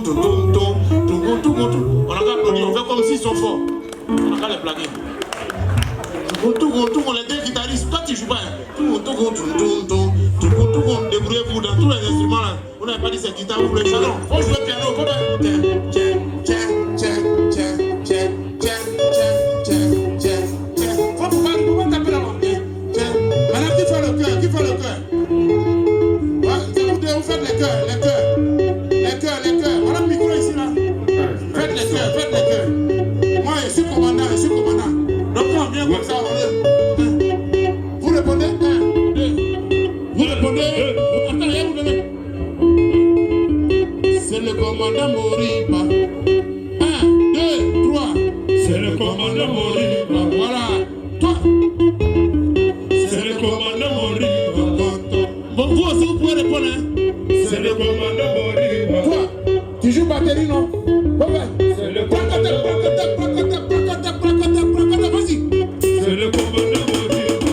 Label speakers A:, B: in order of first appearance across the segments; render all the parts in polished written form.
A: On a qu'à applaudir, on fait comme s'ils sont forts. On a qu'à les plaquer. On les deux guitaristes, toi tu joues pas. Débrouillez-vous dans tous les instruments là. On n'avait pas dit c'est guitare, vous voulez chanter. Faut jouer piano, faut pas taper là-bas. Madame, qui fait le cœur? Qui fait le cœur? Vous faites les cœurs. Madame, micro ici là. Faites les cœurs. Moi, je suis commandant. Donc, on vient comme ça, vous répondez 1, 2. Vous répondez. Attendez, vous donnez. C'est le commandant Moriba. 1, 2, 3. C'est le commandant Moriba. Voilà. Toi. C'est le commandant Moriba. Bon, vous aussi, vous pouvez répondre. C'est le commandant Moriba. Toi, tu joues batterie, non? C'est le commandant Moriba. Vas-y. C'est le commandant Moriba.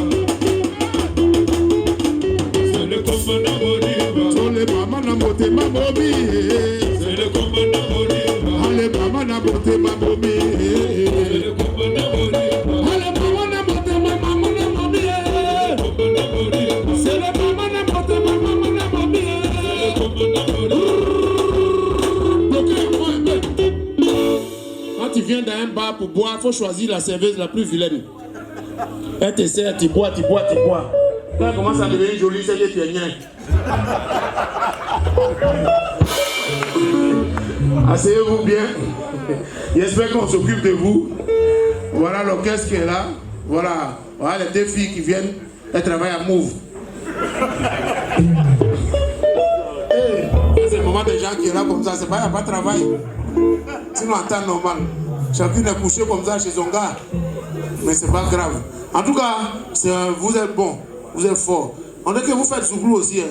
A: C'est le commandant Moriba. Tole mama na mote mamobi. C'est le commandant Moriba. Allez mama na mote mamobi. C'est le commandant Moriba. Allez mama na mote mamobi. C'est le mama na mote mamobi. C'est le commandant Moriba. Quand tu viens dans un bar pour boire, il faut choisir la serveuse la plus vilaine. Elle te sert, tu bois. Quand elle commence à devenir jolie, c'est que tu es rien. Asseyez-vous bien. J'espère qu'on s'occupe de vous. Voilà l'orchestre qui est là. Voilà les deux filles qui viennent. Elles travaillent à Move. C'est le moment des gens qui sont là comme ça. C'est pas, il n'y a pas de travail. Sinon, en temps normal. Chacune est couché comme ça chez son gars. Mais c'est pas grave. En tout cas, vous êtes bon. Vous êtes fort. On dit que vous faites Zouglou aussi.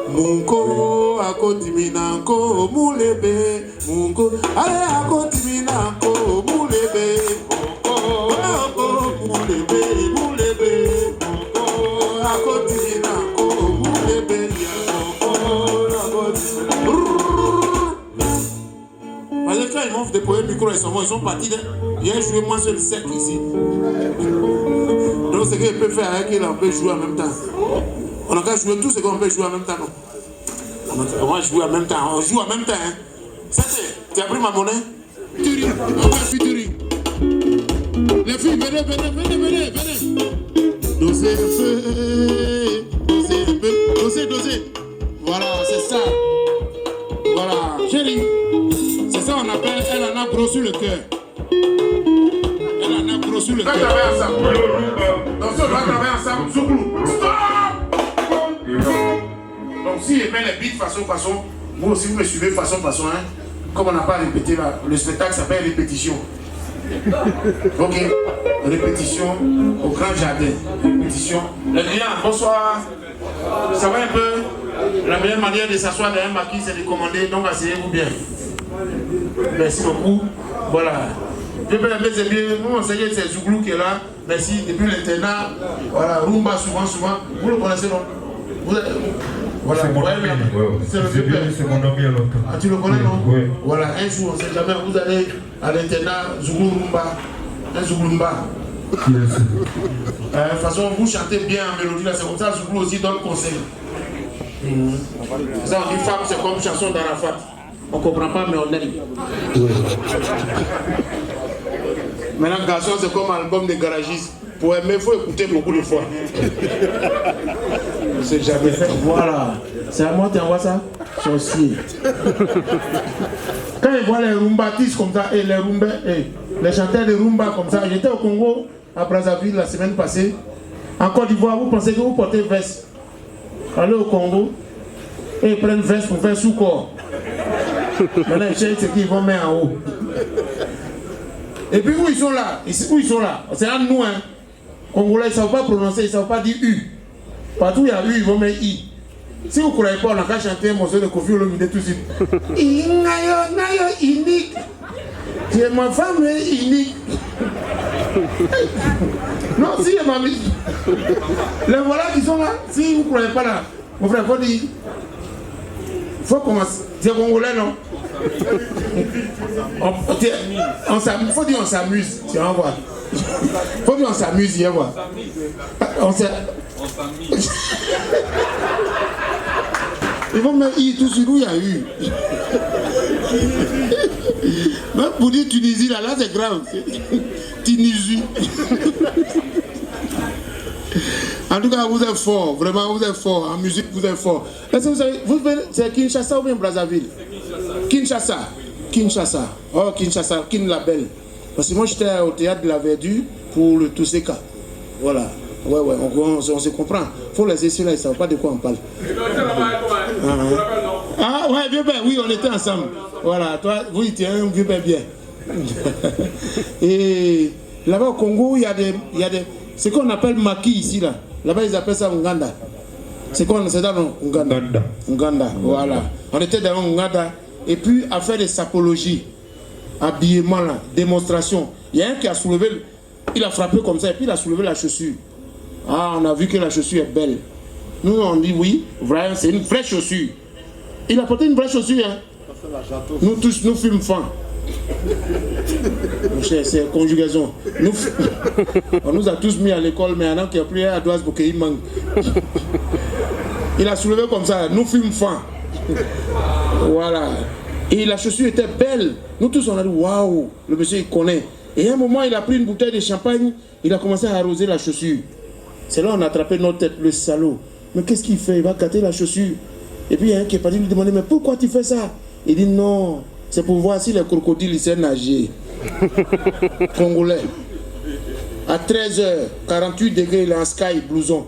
A: Munko, akotiminanko, moulebe. Munko, allez, akotiminanko, moulebe. Munko, moulebe. Munko, akotiminanko, moulebe. Parce que quand ils m'ont déployé le micro, ils sont partis. Viens jouer moi sur le cercle ici. Donc ce qu'il peut faire avec elle, on peut jouer en même temps. On a qu'à jouer tout ce qu'on peut jouer en même temps, non? On va jouer en même temps. On joue en même temps, hein? Tu as pris ma monnaie? Turi. Les filles, venez. Dosez un peu. Dosez. Voilà, c'est ça. Voilà, chérie. C'est ça on appelle, elle en a gros sur le cœur. On va travailler ensemble. Donc si on doit travailler ensemble, Zouglou. Stop! Donc si je mets les beats façon, vous aussi vous me suivez façon, hein. Comme on n'a pas répété là, le spectacle s'appelle répétition. Ok, répétition au grand jardin. Répétition. Les clients, bonsoir. Ça va un peu? La meilleure manière de s'asseoir dans un maquis, c'est de commander, donc asseyez-vous bien. Merci beaucoup. Voilà. Je peux l'appeler, c'est bien. Nous, on sait que c'est Zouglou qui est là. Merci. Depuis l'internat, voilà, Rumba souvent. Vous le connaissez, non? Voilà, c'est mon ami à longtemps. Ah, tu le connais, non? Oui. Voilà, un jour, on ne sait jamais, vous allez à l'internat, Zouglou Rumba. Un Zouglumba. De toute façon, vous chantez bien en mélodie, là, c'est comme ça, Zouglou aussi donne conseil. Ça, on dit femme, c'est comme chanson d'Arafat. On ne comprend pas, mais on aime. Maintenant, garçon, c'est comme album de garagistes. Pour aimer, il faut écouter beaucoup de fois. C'est jamais fait. Voilà. C'est à moi qui envoie ça? Sorcier. Quand ils voient les rumbatistes comme ça, et les rumba, les chanteurs de rumba comme ça, j'étais au Congo, à Brazzaville, la semaine passée. En Côte d'Ivoire, vous pensez que vous portez veste? Allez au Congo, et ils prennent veste pour faire sous-corps. Maintenant, ils cherchent ce qu'ils vont mettre en haut. Et puis où ils sont là? C'est à nous, hein. Congolais, ils ne savent pas prononcer, ils ne savent pas dire U. Partout où il y a U, ils vont mettre I. Si vous ne croyez pas, on a qu'à chanter un morceau de Koffi Olomide tout de suite. Unique. Tu es ma femme unique. Non, si ma vie. Les voilà qui sont là. Si vous ne croyez pas là, mon frère, il faut commencer. C'est congolais, non? Faut dire on s'amuse, tu vas voir. Faut dire on s'amuse, tu vas voir. On s'amuse. Ils vont me dire tout ce qu'il y a eu. Même pour dire Tunisie, là c'est grave. Tunisie. En tout cas, vous êtes fort, vraiment, vous êtes fort. En musique, vous êtes fort. Est-ce que vous savez, c'est Kinshasa ou bien Brazzaville? Kinshasa. Kinshasa. Oh, Kinshasa, Kin la Belle. Parce que moi, j'étais au théâtre de la Verdure pour le Tousseka. Voilà. Ouais, on se comprend. Il faut laisser ceux-là, ils ne savent pas de quoi on parle. Ah, ouais, vieux père, oui, on était ensemble. Voilà, toi, vous, tu es un vieux père bien. Et là-bas au Congo, il y a des ce qu'on appelle maquis ici, là. Là-bas, ils appellent ça Nganda. C'est dans Nganda. Nganda, voilà. On était dans Nganda. Et puis, à faire des sapologies, habillement, là, démonstration. Il y a un qui a soulevé, il a frappé comme ça, et puis il a soulevé la chaussure. Ah, on a vu que la chaussure est belle. Nous, on dit oui, vrai, c'est une vraie chaussure. Il a porté une vraie chaussure, hein. Nous tous, nous fûmes fins. C'est conjugaison. On nous a tous mis à l'école, mais il y en a qui a pris à Douas pour qu'il manque. Il a soulevé comme ça, nous fûmes fins. Voilà. Et la chaussure était belle. Nous tous, on a dit waouh, le monsieur il connaît. Et à un moment, il a pris une bouteille de champagne, il a commencé à arroser la chaussure. C'est là qu'on a attrapé notre tête, le salaud. Mais qu'est-ce qu'il fait? Il va gâter la chaussure. Et puis il y a un qui est parti lui demander, mais pourquoi tu fais ça? Il dit non, c'est pour voir si les crocodiles savent nager. Congolais. À 13h, 48 degrés, il est en sky, blouson.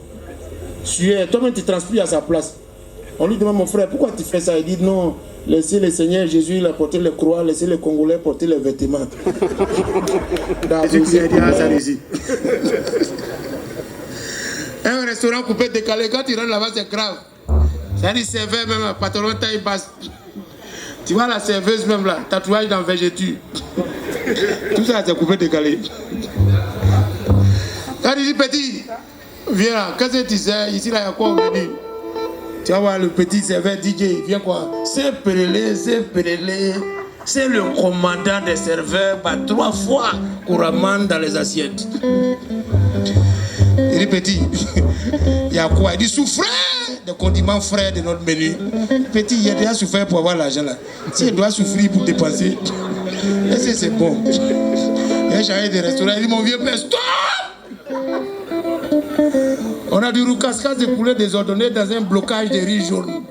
A: Toi-même tu transpires à sa place. On lui demande, mon frère, pourquoi tu fais ça? Il dit non, laissez le Seigneur Jésus, il a porté les croix, laissez les Congolais porter les vêtements. Un restaurant coupé décalé, quand tu rentres là-bas, c'est grave. C'est-à-dire, serveur même, patron taille basse. Tu vois la serveuse même là, tatouage dans végétu. Tout ça, c'est coupé décalé. Quand il dit petit, viens là, qu'est-ce que tu sais? Ici là, il y a quoi au menu? Tu vas voir le petit serveur DJ, viens quoi? C'est Pérélé. C'est le commandant des serveurs, 3 fois couramment dans les assiettes. Il dit petit, il y a quoi? Il dit souffrez des condiments frais de notre menu. Petit, il a déjà souffert pour avoir l'argent là. Si il doit souffrir pour dépenser, est-ce que c'est bon? Il a changé de restaurant, il dit mon vieux père, stop! On a du roucascas de poulet désordonné dans un blocage de riz jaune.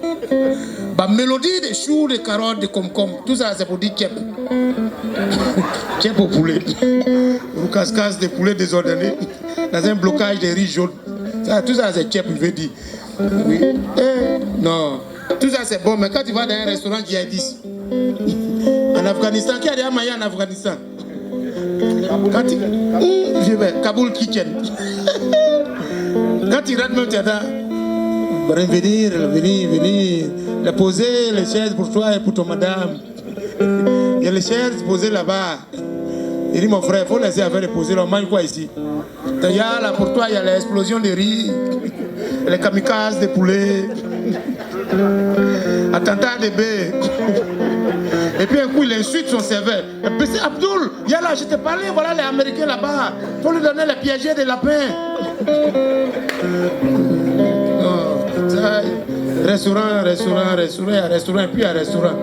A: Bah, mélodie de choux, de carottes, de concombre, tout ça c'est pour dire tchèp. Tchèp au poulet. Roucascas de poulet désordonné dans un blocage de riz jaune. Tout ça c'est tchèp, il veut dire. Oui. Non. Tout ça c'est bon, mais quand tu vas dans un restaurant djihadiste, en Afghanistan, qui a déjà mangé en Afghanistan? Kaboul Kitchen. Quand tu rentres même, tu attends. Venir. Poser les chaises pour toi et pour ton madame. Il y a les chaises posées là-bas. Il dit mon frère, il faut laisser affaire de poser. On mange quoi ici? Là, pour toi, il y a l'explosion de riz, les kamikazes de poulet, attentat de bœuf. Et puis un coup, il insulte son serveur. C'est Abdoul, il y a là, je t'ai parlé, voilà les Américains là-bas. Il faut lui donner les piégés de lapins. Restaurant, et puis un restaurant.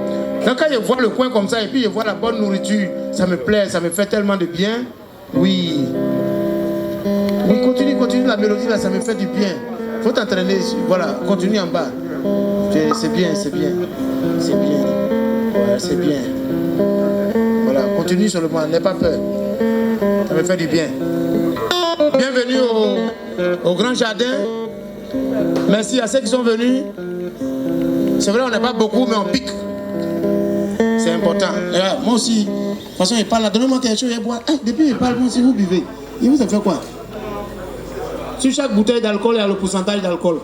A: Donc quand je vois le coin comme ça, et puis je vois la bonne nourriture, ça me plaît, ça me fait tellement de bien. Oui. Oui, continue la mélodie là, ça me fait du bien. Faut t'entraîner, voilà, continue en bas. C'est bien. Ouais, c'est bien. Voilà, continue seulement, n'aie pas peur. Ça me fait du bien. Bienvenue au Grand Jardin. Merci à ceux qui sont venus. C'est vrai, on n'est pas beaucoup, mais on pique. C'est important. Et là, moi aussi, de toute façon, il parle là. Donnez-moi quelque chose, il boit. Depuis il parle, moi aussi, vous buvez. Il vous a fait quoi? Sur chaque bouteille d'alcool, il y a le pourcentage d'alcool.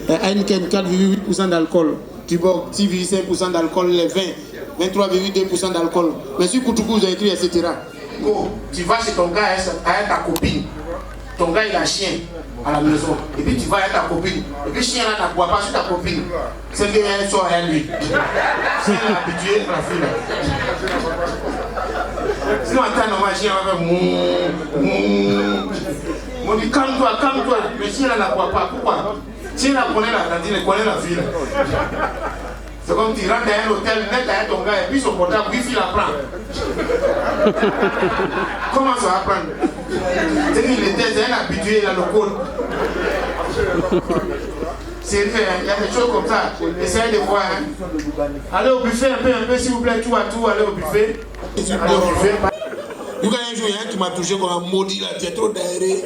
A: Heineken, 4,8% d'alcool. Tuborg, 6,5% d'alcool. Les vins, 23,2% d'alcool. Mais sur Koutoukou, vous avez écrit, etc. Go, tu vas chez ton gars avec ta copine. Ton gars, il a chien. à la maison. Et puis tu vas avec ta copine. Et puis chien là n'aboie pas sur ta copine. C'est qu'elle sort à lui. C'est habitué à la fille là. Sinon attends, non, chien va faire mouh. On dit calme-toi. Mais chien là n'aboie pas. Pourquoi? Chien là connaît la cantine, connaît la fille là. C'est comme tu rentres dans un hôtel, net avec ton gars et puis son portable, wifi la prend. Comment ça va prendre? C'est qu'il était un habitué, il a le code. C'est vrai, il y a des choses comme ça. Essayez de voir. Hein. Allez au buffet un peu, s'il vous plaît, tout à tout, allez au buffet. Allez au buffet. Du coup, un jour, il y a un qui m'a touché comme un maudit là, tu es trop d'aéré.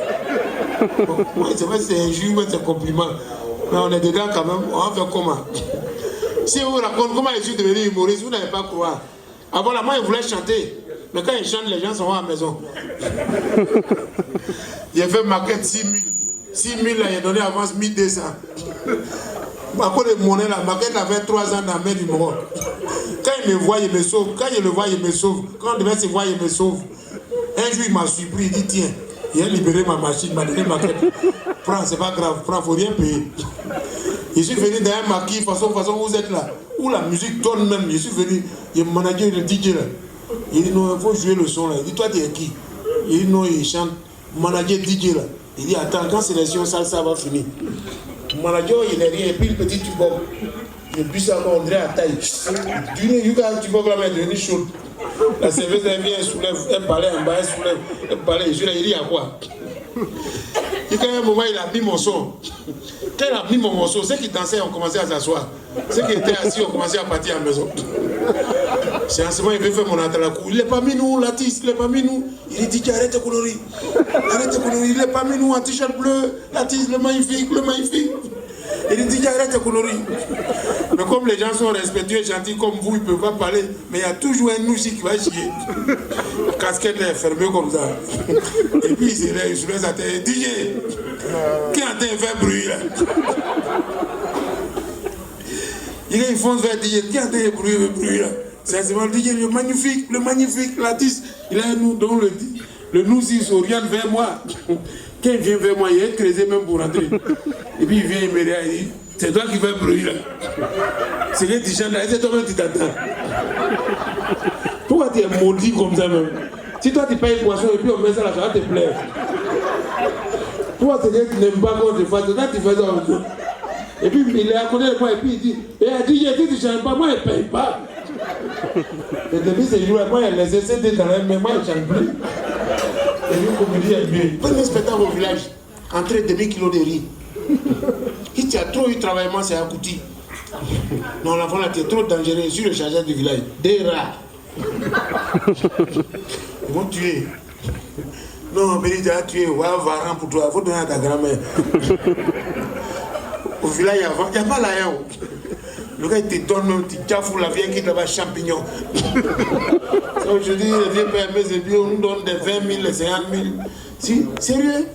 A: Oui, c'est vrai, c'est injure, mais c'est un compliment. Mais on est dedans quand même, on va faire comment? Si on vous raconte comment je suis devenu humoriste, vous n'allez pas croire. Avant là, moi, je voulais chanter. Mais quand ils chantent, les gens sont à la maison. Il a fait maquette 6 000. 6 000, là, il a donné avance 1200. À cause de monnaie, la maquette avait 3 ans dans la main du mort. Quand il me voit, il me sauve. Quand il le voit, il me sauve. Quand on devait se voir, il me sauve. Un jour, il m'a surpris. Il dit, tiens, il a libéré ma machine, il m'a donné ma maquette. Prends, c'est pas grave, prends, faut rien payer. Je suis venu dans un maquis, façon, vous êtes là. Où la musique tourne même. Je suis venu, il y a le manager, le DJ là. Il dit non, il faut jouer le son là. Il dit toi, tu es qui? Il dit non, il chante. Manager DJ là. Il dit attends, quand sélection salsa va finir. Le manager, il est rien. Et puis le petit tuboc. Il puis ça, on dirait à taille. Du coup, il y a un tuboc là, mais il est devenu chaud. La serveuse, elle vient, elle soulève, elle parlait en bas, elle soulève, elle parlait. Je lui ai dit à quoi? Et quand un moment, il a mis mon son. Quand il a mis mon morceau, ceux qui dansaient ont commencé à s'asseoir. Ceux qui étaient assis ont commencé à partir à la maison. C'est en ce moment qu'il veut faire mon entrée à la cour. Il n'est pas mis nous, l'artiste, il n'est pas mis nous. Il dit arrête de coloris. Arrête de coloris. Il n'est pas mis nous en t-shirt bleu. L'artiste, le magnifique. Il dit arrête de coloris. Mais comme les gens sont respectueux et gentils comme vous, ils ne peuvent pas parler. Mais il y a toujours un nous ici qui va chier. La casquette est fermée comme ça. Et puis il se lève, il se laisse à terre. DJ, qui a fait bruit là? Il fonce vers DJ, qui a fait bruit là? C'est le DJ, le magnifique, l'artiste. Il a un nous, donc le nous il s'oriente vers moi. Quand il vient vers moi, il est creusé même pour rentrer. Et puis il vient, il me regarde, il dit, c'est toi qui fais bruit là. C'est que tu chantes là, c'est toi-même qui t'attends. Pourquoi tu es maudit comme ça même? Si toi tu payes une poisson et puis on met ça là, ça va te plaire. Toi c'est que tu n'aimes pas qu'on te fasse, toi tu fais ça aussi. Et puis il est à côté de moi et puis il dit, DJ, si tu ne chantes pas, moi je ne paye pas. Et depuis ces jours-là, moi il a laissé CD dans la main, moi je ne chante plus. Et lui, comme il dit, il est mieux. Premier spectacle au village, entrer 2 000 kilos de riz. Si tu as trop eu travaillement, c'est à Kouti. Non, l'enfant là, tu es trop dangereux sur le chargeur du village. Des rats. Ils vont tuer. Non, mais il t'a tué, ouais, varan pour toi, il faut donner à ta grand-mère. Au village, il n'y a pas la haine. Le gars, il te donne même, tu t'affous la vieille qui là-bas, champignon. Aujourd'hui, les vieux pères, mes vieux, on nous donne des 20 000, des 50 000. Si, sérieux?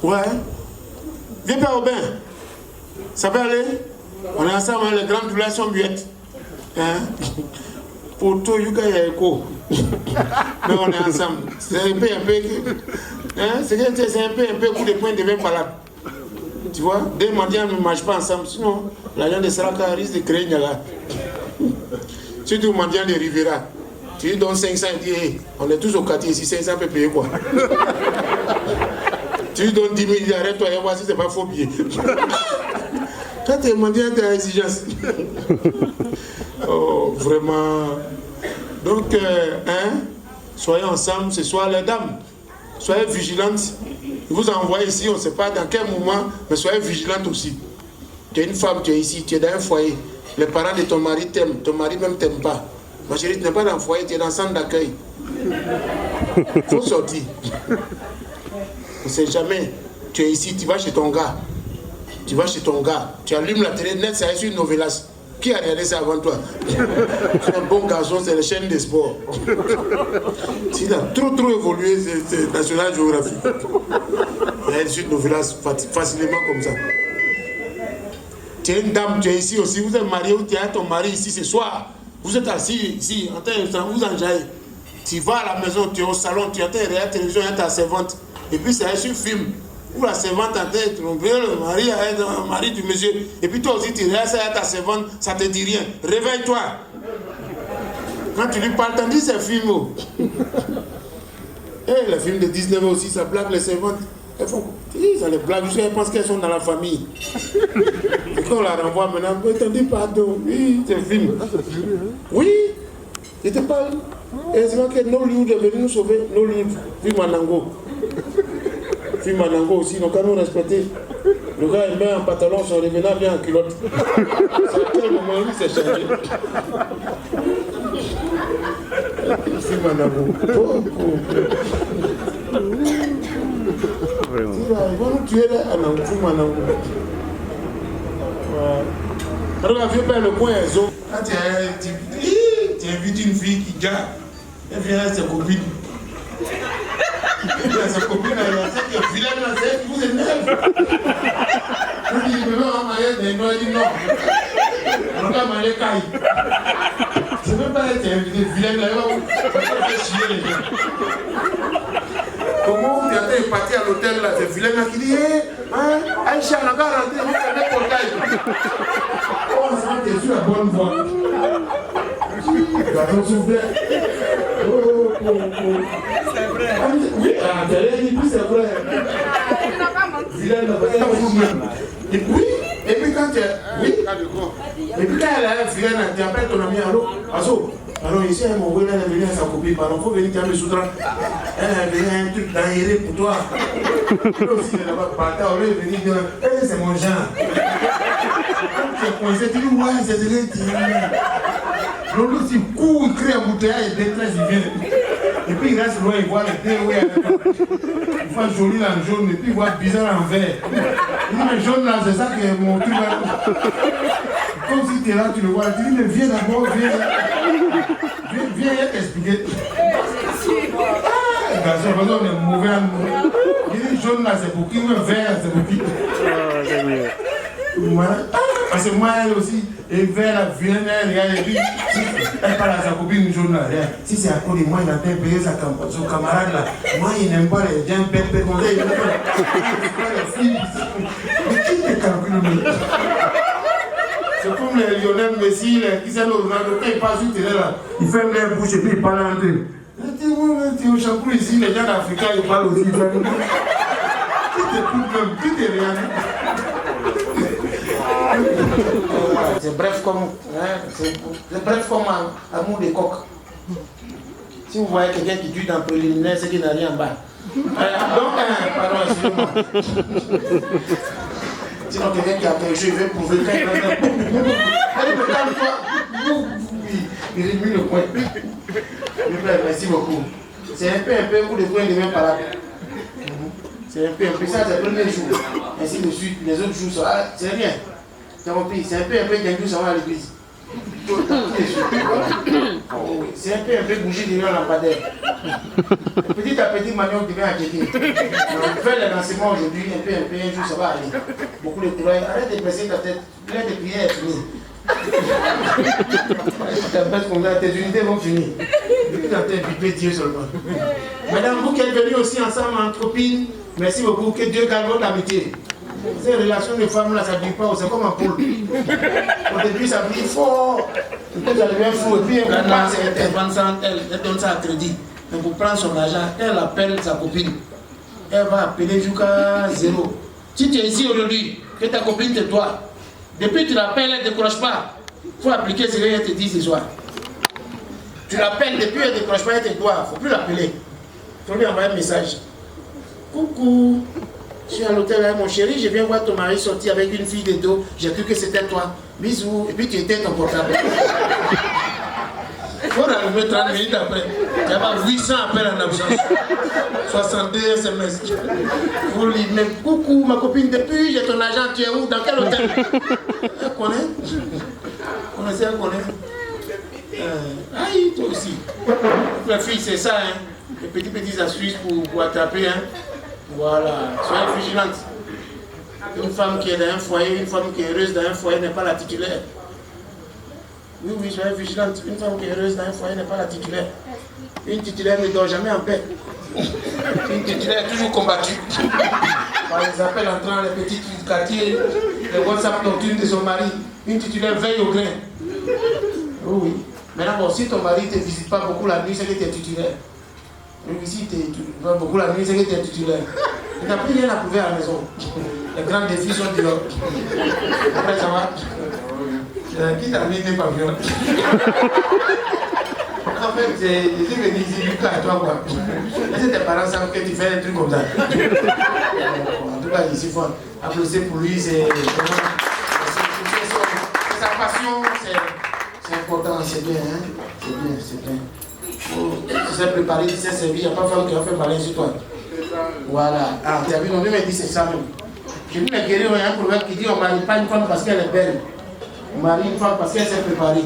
A: Ouais. Viens père Aubin. Ça peut aller? On est ensemble, hein, les grandes douleurs sont muettes. Hein? Pour tout, il y a écho. Mais on est ensemble. C'est un peu, hein? C'est un peu coup de poing devient malade. Tu vois, deux mendiants ne marchent pas ensemble, sinon l'agent de Saraka risque de créer une gala. Surtout mendiant de Rivera. Tu lui donnes 500 et dis, hey, on est tous au quartier ici, 500 peut payer quoi. Tu lui donnes 10 000, il dit arrête-toi et voir si c'est pas faux billet. Toi, tu es mendiant de l'exigence. Oh, vraiment. Donc, soyez ensemble ce soir, les dames. Soyez vigilantes. Il vous envoie ici, on ne sait pas dans quel moment, mais soyez vigilantes aussi. Tu es une femme, tu es ici, tu es dans un foyer. Les parents de ton mari t'aiment, ton mari même t'aime pas. Ma chérie, tu n'es pas dans le foyer, tu es dans le centre d'accueil. Il faut sortir. On ne sait jamais. Tu es ici, tu vas chez ton gars. Tu vas chez ton gars. Tu allumes la télé net, c'est sur une novelas. Qui a regardé ça avant toi? C'est un bon garçon, c'est la chaîne des sports. S'il a trop évolué, c'est National Geographic. Il y a une suite novelas facilement comme ça. Tu es une dame, tu es ici aussi, vous êtes marié ou tu as ton mari ici ce soir. Vous êtes assis ici, en train de vous enjailler. Tu vas à la maison, tu es au salon, tu es en train de regarder la télévision, tu es ta servante. Et puis c'est un film. où la servante a été trompée, le mari du monsieur, et puis toi aussi tu restes à ta servante, ça te dit rien. Réveille-toi. Quand tu lui parles, t'en dis c'est film. Et les films de 19 ans aussi, ça blague les servantes. Elles font, ça les blague jusqu'à qu'elles pensent qu'elles sont dans la famille. Et quand on la renvoie maintenant, t'en dis pardon, oui, c'est film. Oui, je te parle. Et c'est vrai que Nollywood est venu nous sauver. Nollywood, film Manango. Film Manango aussi, donc à nous respecter. Le gars il met un pantalon, son revenant vient en culotte. C'est à quel moment lui s'est changé. Film Manango. Ils vont nous tuer là, film Manango. Alors la vieux père le coin est zone. Quand tu invites une fille qui garde, elle vient avec ses copines. Sa copine, elle sait que vilaine, elle sait que vous êtes neuf. Vous dites, mais non, elle dit non. On va manger caille. Je ne veux pas être invité vilaine, elle va vous faire chier les gens. Comment vous êtes parti à l'hôtel là, c'est vilaine qui dit, Aïcha, on n'a pas rentré, on fait le portail. Oh, ça t'es sur la bonne voie. Garçon soufflé.
B: C'est vrai.
A: Oui, c'est vrai. Vilaine, et puis, quand tu oui, et puis quand elle a vilaine, tu appelles ton ami, allô, alors ici, elle m'a envoyé, elle est venue à sa copine, pardon, il faut venir t'amener Soudra. Elle est venue un truc d'aéré pour toi. Elle aussi, elle là-bas, partant, elle est venue dire, c'est mon genre. Quand tu es coincé, tu dis, ouais, c'est vrai, l'autre aussi court, il crée un bouteillage et détresse, il vient. Et puis il reste loin, il voit le thé, oui, il voit joli dans le jaune, et puis il voit bizarre en vert. Il dit, mais jaune là, c'est ça que mon truc là. Comme si tu es là, tu le vois, tu dis, mais viens d'abord, viens, il y a t'expliquer. Garçon, on est mauvais à nous. Il dit, jaune là, c'est pour qui, vert, c'est pour qui. Parce que moi, elle aussi, et vers la vilaine, elle dit, elle parle à sa copine jaune là. Si c'est à cause de moi, il a bien payé son camarade là. Moi, il n'aime pas les gens bêtes comme ça. Il n'aime pas les filles. Mais qui te calcule? C'est comme les Lionel Messi, les Cristiano Ronaldo, quand il passe sur le terrain là, il ferme les bouches et puis il parle entre eux. Tu es au Champou ici, les gens africains, ils parlent aussi. Qui t'écoute même, qui t'es rien. C'est bref comme amour des coqs. Si vous voyez quelqu'un qui tue dans préliminaire, c'est qu'il n'a rien en bas. Donc, pardon, excusez-moi. Sinon, quelqu'un qui a quelque chose, il veut prouver qu'il allez, me calme-toi. Il remue le coin. Merci beaucoup. C'est un peu, où le coin devient par là. C'est un peu, ça c'est le premier jour. Ainsi de suite, les autres jours, c'est rien. C'est un peu, d'un coup, ça va à l'église. C'est un peu bougie derrière la lampadaire. Petit à petit, Magnon devient inquiété. On fait les lancements aujourd'hui, un peu, un jour, ça va aller. Beaucoup de courage. Arrête de presser ta tête. Plein de prières est fini. Tes unités vont finir. Tu as piper Dieu seulement. Madame, vous qui êtes venus aussi ensemble en copine, merci beaucoup. Que Dieu garde votre amitié. Ces relations de femmes là, ça ne dit pas, c'est comme un poule. Au début, ça brille fort. Puis ça devient fou. Et puis, elle donne ça à crédit. Donc, pour prendre son argent, elle appelle sa copine. Elle va appeler jusqu'à 0. Si tu es ici aujourd'hui, que ta copine te doit, depuis que tu l'appelles, elle ne décroche pas. Il faut appliquer ce qu'elle te dit ce soir. Tu l'appelles, depuis elle ne décroche pas, elle te doit. Il ne faut plus l'appeler. Il faut lui envoyer un message. Coucou. Je suis à l'hôtel avec mon chéri, je viens voir ton mari sortir avec une fille de dos. J'ai cru que c'était toi. Bisous. Et puis tu étais ton portable. Il faut rallumer 30 minutes après. Il y a 800 appels en absence. 62 SMS. Vous lui dites, mais coucou ma copine, depuis j'ai ton argent, tu es où? Dans quel hôtel? Elle connaît. Elle connaît. Aïe, toi aussi. La fille, c'est ça, hein. Les petits astuces pour attraper, hein. Voilà, soyez vigilante. Une femme qui est dans un foyer, une femme qui est heureuse dans un foyer n'est pas la titulaire. Oui, soyez vigilante. Une femme qui est heureuse dans un foyer n'est pas la titulaire. Une titulaire ne dort jamais en paix. Une titulaire est toujours combattue. Par les appels entrants, les petits quartiers, les WhatsApp nocturnes de son mari. Une titulaire veille au grain. Oh oui. Maintenant, bon, si ton mari ne te visite pas beaucoup la nuit, c'est que tu es titulaire. Lui, si tu vas beaucoup la nuit, c'est que tu es titulaire. Il n'a plus rien à prouver à la maison. Les grands défis sont de l'autre. Après, ça va. Qui t'a mis tes pavillons? En fait, j'ai venu ici, Lucas, à toi, quoi. Est-ce que tes parents savent que tu fais un truc comme ça? En tout cas, ici, il faut applaudir pour lui. C'est sa passion, c'est important, c'est bien, hein? C'est bien, c'est bien. Tu sais préparer, tu sais servir, il n'y a pas fallu qu'il a fait malin sur toi. Voilà. Ah, tu as vu, non, lui m'a dit c'est ça même. J'ai vu les guerriers, il y a un proverbe qui dit on ne marie pas une femme parce qu'elle est belle. On marie une femme parce qu'elle s'est préparée.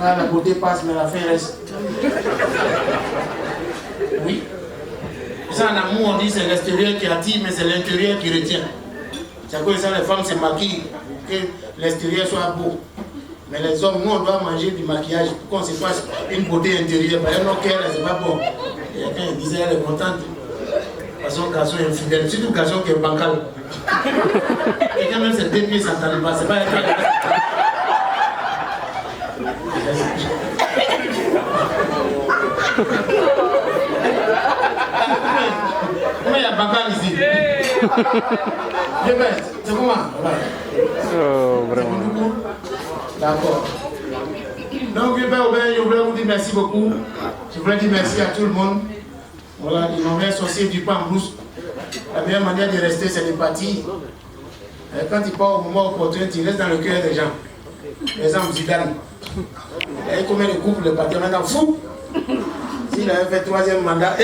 A: Ah, la beauté passe, mais la fin reste. Oui. Ça, en amour, on dit c'est l'extérieur qui attire, mais c'est l'intérieur qui retient. C'est à cause de ça, les femmes se maquillent pour que l'extérieur soit beau. Mais les hommes, nous, on doit manger du maquillage pour qu'on se fasse une beauté intérieure. Par exemple, nos cœurs, c'est pas bon. Quelqu'un disait, elle est contente. Parce que son garçon est infidèle. Surtout le garçon qui est bancal. Quelqu'un même ses 2 pieds, ça ne pas. C'est pas un cas. Comment il y a bancal ici? C'est comment?
B: Oh, vraiment.
A: D'accord. Donc, je voulais vous dire merci beaucoup. Je voulais dire merci à tout le monde. Voilà, ils m'ont associé du pain en brousse. La meilleure manière de rester, c'est de partir. Quand il part au moment opportun, il reste dans le cœur des gens. Les exemple, Zidane. Il y a combien de couples de partir maintenant fou? S'il avait fait 3e mandat,